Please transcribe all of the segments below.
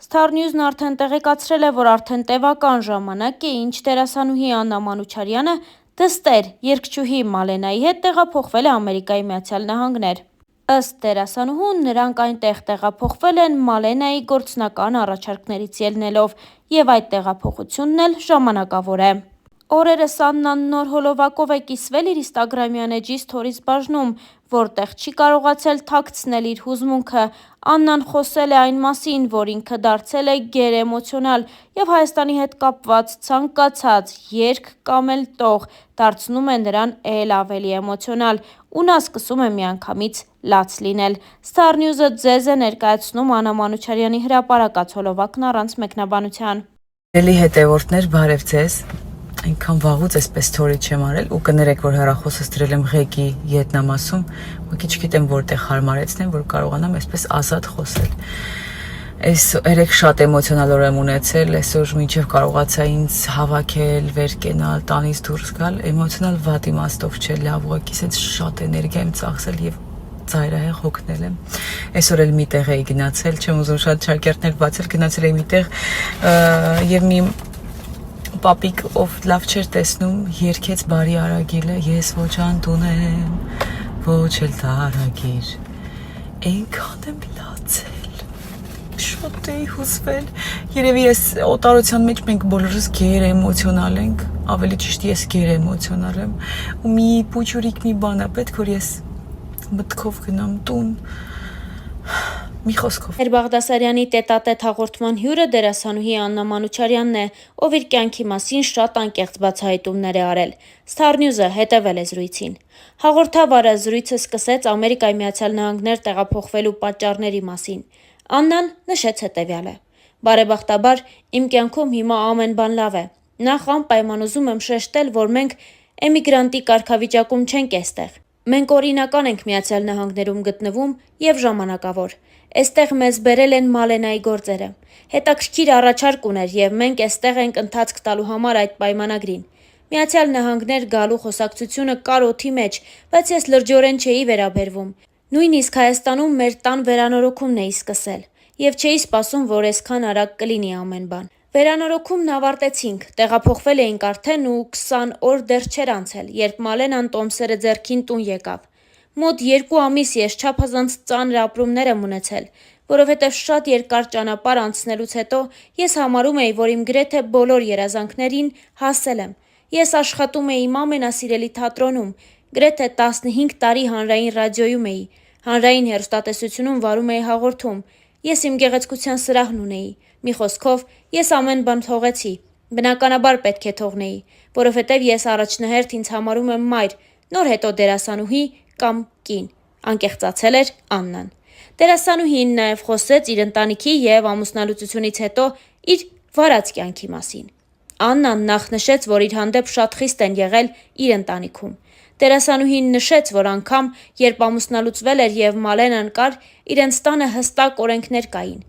Star News-ն արդեն տեղեկացրել է, որ արդեն տևական ժամանակ է, ինչ դերասանուհի Աննա Մանուչարյանը դստեր երգչուհի Մալենայի հետ տեղափոխվել է Ամերիկայի Միացյալ Նահանգներ։ Ըստ դերասանուհու, նրանք այնտեղ տեղափոխվել են Մալենայի գործնական առաջարկներից ելնելով, և այդ տեղափոխությունն էլ ժամանակավոր է։ Օրերս Աննան նոր հոլովակով է կիսվել իր ինստագրամյան էջի սթորիս բաժնում, որտեղ չի կարողացել թաքցնել իր հուզմունքը։ Աննան խոսել է այն մասին, որ ինքը դարձել է գերէմոցիոնալ և Հայաստանի հետ կապված ցանկացած երգ կամ էլ տող դարձնում է նրան էլ ավելի էմոցիոնալ, ու նա սկսում է միանգամից լաց լինել։ Star News-ը ձեզ է ներկայացնում Աննա Մանուչարյանի հրապարակած հոլովակն առանց մեկնաբանության։ Էլի հետևորդներ, բարև ձեզ։ Այնքան վաղուց էսպես story չեմ արել ու կներեք, որ հեռախոսս դրել եմ ղեկի ետնամասում, ուղղակի չգիտեմ որտեղ հարմարեցնեմ, որ կարողանամ այսպես ազատ խոսել։ Այս երեք շատ էմոցիոնալ օր եմ ունեցել, այսօր մինչև կարողացա ինձ հավաքել, վեր կենալ, տանից դուրս գալ, էմոցիոնալ վատ իմաստով չէ, լավ, ուղղակի sense շատ էներգիա եմ ծախսել եւ ծայրահեղ հոգնել եմ։ Այսօր էլ մի տեղ էի գնացել, չեմ ուզում շատ շարքերտներ բացել, գնացել էի մի տեղ եւ մի պապիկ, ով լավ չէր տեսնում, երգեց բարի արագիլը, ես ոչ անտուն եմ, ոչ էլ տարագիր, այնքան եմ լացել, շատ էի հուզվել, երևի ես օտարության մեջ մենք բոլորս գերէմոցիոնալ ենք, ավելի ճիշտ ես գերէմոցիոնալ եմ, ու մի փուչուրիկ մի բան է պետք, որ ես մտքով գնամ տուն, մի խոսքով։ Բաղդասարյանի տետատետ հաղորդման հյուրը դերասանուհի Աննա Մանուչարյանն է, ով իր կյանքի մասին շատ անկեղծ բացահայտումներ է արել։ Star News-ը հետևել է զրույցին։ Հաղորդավարը զրույցը սկսեց Ամերիկայի Միացյալ Նահանգներ տեղափոխվելու պատճառների մասին։ Աննան նշեց հետևյալը. «Բարեբախտաբար, իմ կյանքում հիմա ամեն բան լավ է։ Նախ անպայման ուզում եմ շեշտել, որ մենք էմիգրանտի կարգավիճակում չենք էստեղ։ Մենք օրինական ենք Միացյալ Նահանգներում գտնվում և ժամանակավոր։ Էստեղ մեզ բերել են Մալենայի գործերը։ Հետաքրքիր առաջարկ ուներ և մենք էստեղ ենք ընթացք տալու համար այդ պայմանագրին։ Միացյալ Նահանգներ գալու խոսակցությունը կար օդի մեջ, բայց ես լրջորեն չէի վերաբերվում։ Նույնիսկ Հայաստանում մեր տան վերանորոգումն էի սկսել։ Եվ չէի սպասում, որ այսքան արագ կլինի ամեն բան։ Վերանորոգումն ավարտեցինք, տեղափոխվել էինք արդեն ու 20 օր դեռ չէր անցել, երբ Մալենան տոմսերը ձեռքին տուն եկավ։ Մոտ 2 ամիս ես չափազանց ծանր ապրումներ եմ ունեցել, որովհետև շատ երկար ճանապարհ անցնելուց հետո ես համարում էի, որ իմ գրեթե բոլոր երազանքներին հասել եմ։ Ես աշխատում էի իմ ամենասիրելի թատրոնում, գրեթե 15 տարի հանրային ռադիոյում էի, հանրային հեռուստատեսությունում վարում էի հաղորդում, ես իմ գեղեցկության սրահն ունեի, մի խոսքով, ես ամեն բան թողեցի, բնականաբար պետք է թողնեի, որովհետև ես առաջնահերթ ինձ համարում եմ մայր, նոր հետո դերասանուհի կամ կին, անկեղծացել էր Աննան։ Դերասանուհին նաև խոսեց իր ընտանիքի և ամուսնալուծությունից հետո իր վարած կյանքի մասին։ Աննան նախ նշեց, որ իր հանդեպ շատ խիստ են եղել իր ընտանիքում։ Դերասանուհին նշեց, որ անգամ, երբ ամուսնալուծվել էր և Մալենան կար, իրենց տանը հստակ օրենքներ կային։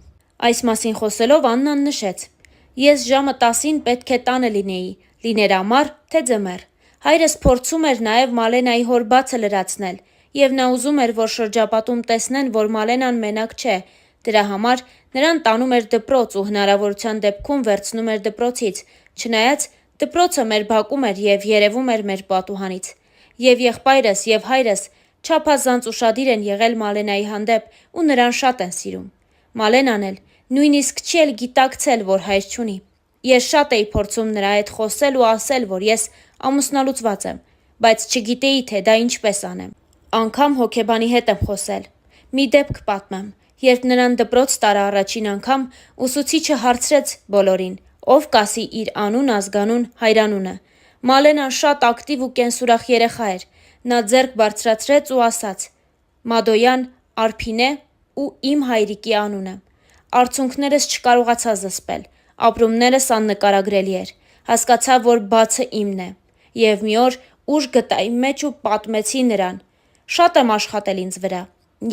Այս մասին խոսելով Աննան նշեց. «Ես ժամը 10-ին պետք է տանը լինեի, լիներ ամառ, թե ձմեռ։ Հայրս փորձում էր նաև Մալենայի հոր բացը լրացնել, և նա ուզում էր, որ շրջապատում տեսնեն, որ Մալենան մենակ չէ, դրա համար նրան տանում էր դպրոց ու հնարավորության դեպքում վերցնում էր դպրոցից, չնայած դպրոցը մեր բակում էր և երևում էր մեր պատուհանից։ Եվ եղբայրս և հայրս չափազանց ուշադիր են եղել Մալենայի հանդեպ ու նրան շատ են սիրում։ Մալենան էլ նույնիսկ չի էլ գիտակցել, որ հայր չունի։ Ես շատ էի փորձում նրա հետ խոսել ու ասել, որ ես ամուսնալուծված եմ, բայց չգիտեի, թե դա ինչպես անեմ։ Անգամ հոգեբանի հետ եմ խոսել։ Մի դեպք պատմեմ, երբ նրան դպրոց տարա առաջին անգամ, ուսուցիչը հարցրեց բոլորին, ով կասի իր անուն, ազգանուն, հայրանունը։ Մալենան շատ ակտիվ ու կենսուրախ երեխա էր։ Նա ձեռք բարձրացրեց ու ասաց. «Մադոյան Արփինե ու իմ հայրիկի անունը»։ Արցունքներս չկարողացա զսպել, ապրումներս աննկարագրելի էր։ Հասկացա, որ բացը իմն է։ Եվ մի օր ուժ գտա իմ մեջ ու պատմեցի նրան։ Շատ եմ աշխատել ինձ վրա։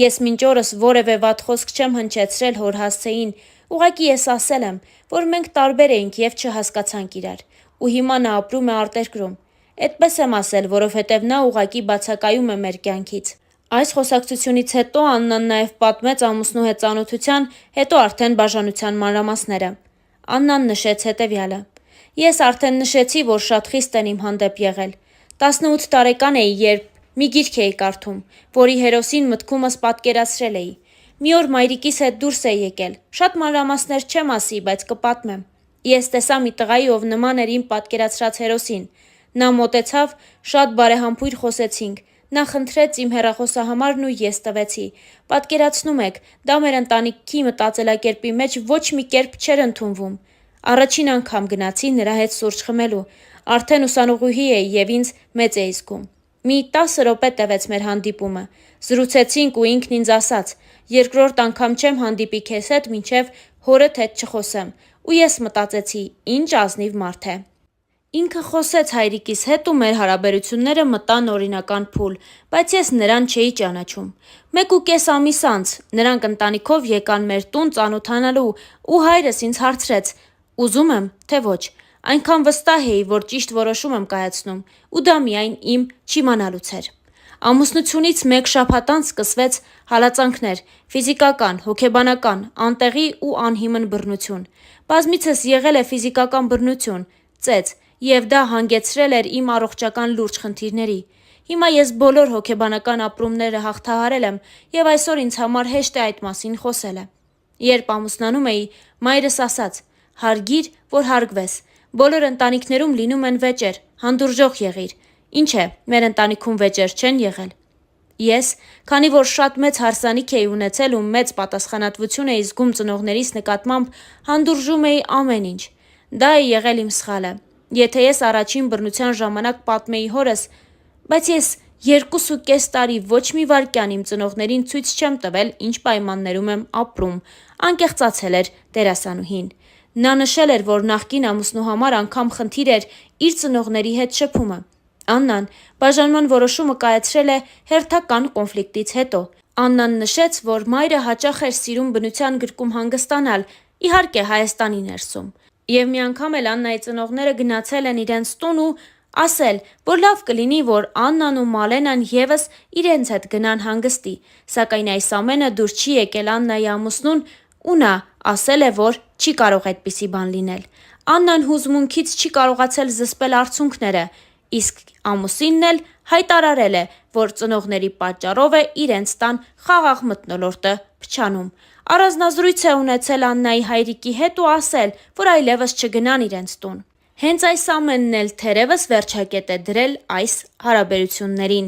Ես մինչ օրս որևէ վատ խոսք չեմ հնչեցրել հոր հասցեին, ուղղակի ես ասել եմ, որ մենք տարբեր էինք և չհասկացանք իրար, ու հիմա նա ապրում է արտերկրում։ Էդպես եմ ասել, որովհետև նա ուղղակի բացակայում է մեր կյանքից։ Այս խոսակցությունից հետո Աննան նաև պատմեց ամուսնու հետ ծանոթության, հետո արդեն բաժանության մանրամասները։ Աննան նշեց հետևյալը. «Ես արդեն նշեցի, որ շատ խիստ են իմ հանդեպ եղել։ 18 տարեկան էի, երբ մի գիրք էի կարդում, որի հերոսին մտքումս պատկերացրել էի։ Մի օր մայրիկիս հետ դուրս էի եկել, շատ մանրամասներ չեմ ասի, բայց կպատմեմ։ Ես տեսա մի տղայի, ով նման էր իմ պատկերացրած հերոսին։ Նա մոտեցավ, շատ բարեհամբույր խոսեցինք։ Նա խնդրեց իմ հեռախոսահամարն ու ես տվեցի։ Պատկերացնում եք, դա մեր ընտանիքի մտածելակերպի մեջ ոչ մի կերպ չէր ընդունվում։ Առաջին անգամ գնացի նրա հետ սուրճ խմելու։ Արդեն ուսանողուհի էի եւ ինձ մեծ էի զգում։ Մի 10 րոպե տևեց մեր հանդիպումը։ Զրուցեցինք ու ինքն ինձ ասաց. երկրորդ անգամ չեմ հանդիպի քեզ հետ, մինչև հորդ հետ չխոսեմ։ Ու ես մտածեցի, ինչ ազնիվ մարդ է։ Ինքը խոսեց հայրիկիս հետ ու մեր հարաբերությունները մտան օրինական փուլ, բայց ես նրան չէի ճանաչում։ 1.5 ամիս անց նրանք ընտանիքով եկան մեր տուն ծանոթանալու ու հայրս ինձ հարցրեց. ուզում եմ, թե ոչ։ Այնքան վստահ էի, որ ճիշտ որոշում եմ կայացնում, ու դա միայն իմ չիմանալուց էր։ Ամուսնությունից 1 շաբաթ անց սկսվեց հալածանքներ, ֆիզիկական, հոգեբանական, անտեղի ու անհիմն բռնություն։ Բազմիցս եղել է ֆիզիկական բռնություն, ծեծ, եւ դա հանգեցրել էր իմ առողջական լուրջ խնդիրների։ Հիմա ես բոլոր հոգեբանական ապրումները հաղթահարել եմ եւ այսօր ինձ համար հեշտ է այդ մասին խոսելը։ Երբ ամուսնանում էի, մայրս ասաց. հարգիր, որ հարգվես։ Բոլոր ընտանիքներում լինում են վեճեր, հանդուրժող եղիր։ Ինչ է, մեր ընտանիքում վեճեր չեն եղել։ Ես, քանի որ շատ մեծ հարսանիք էի ունեցել ու մեծ պատասխանատվություն էի զգում ծնողներիս նկատմամբ, հանդուրժում էի ամեն ինչ։ Դա է եղել իմ սխալը։ Եթե ես առաջին բռնության ժամանակ պատմեի հորս, բայց ես 2.5 տարի ոչ մի վայրկյան իմ ծնողներին ցույց չեմ տվել, ինչ պայմաններում եմ ապրում, անկեղծացել էր դերասանուհին։ Նա նշել էր, որ նախկին ամուսնու համար անգամ խնդիր էր իր ծնողների հետ շփումը։ Աննան բաժանման որոշումը կայացրել է հերթական կոնֆլիկտից հետո։ Աննան նշեց, որ մայրը հաճախ էր սիրում բնության գրկում հանգստանալ, իհարկե Հայաստանի ներսում։ Եվ մի անգամ էլ Աննայի ծնողները գնացել են իրենց տուն ու ասել, որ լավ կլինի, որ Աննան ու Մալենան եւս իրենց հետ գնան հանգստի, սակայն այս ամենը դուր չի եկել Աննայի ամուսնուն ու նա ասել է, որ չի կարող այդպիսի բան լինել։ Աննան հուզմունքից չի կարողացել զսպել արցունքները, իսկ ամուսինն էլ հայտարարել է, որ ծնողների պատճառով է իրենց տան խաղաղ մթնոլորտը փչանում։ Առանձնազրույց է ունեցել Աննայի հայրիկի հետ ու ասել, որ այլևս չգնան իրենց տուն։ Հենց այս ամենն էլ թերևս վերջակետ է դրել այս հարաբերություններին։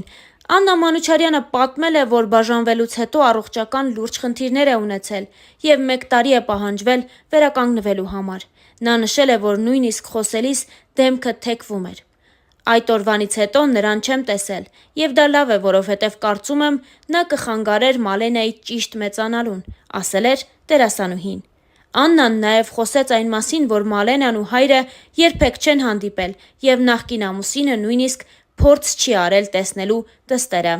Աննա Մանուչարյանը պատմել է, որ բաժանվելուց հետո առողջական լուրջ խնդիրներ է ունեցել եւ 1 տարի է պահանջվել վերականգնվելու համար։ Նա նշել է, որ նույնիսկ խոսելիս դեմքը թեքվում էր։ Այդ օրվանից հետո նրան չեմ տեսել եւ դա լավ է, որովհետեւ կարծում եմ նա կխանգարեր Մալենայի ճիշտ մեծանալուն, ասել էր դերասանուհին։ Աննան նաև խոսեց այն մասին, որ Մալենան ու հայրը երբեք չեն հանդիպել եւ նախկին ամուսինը նույնիսկ փորձ չի արել տեսնելու դստերը։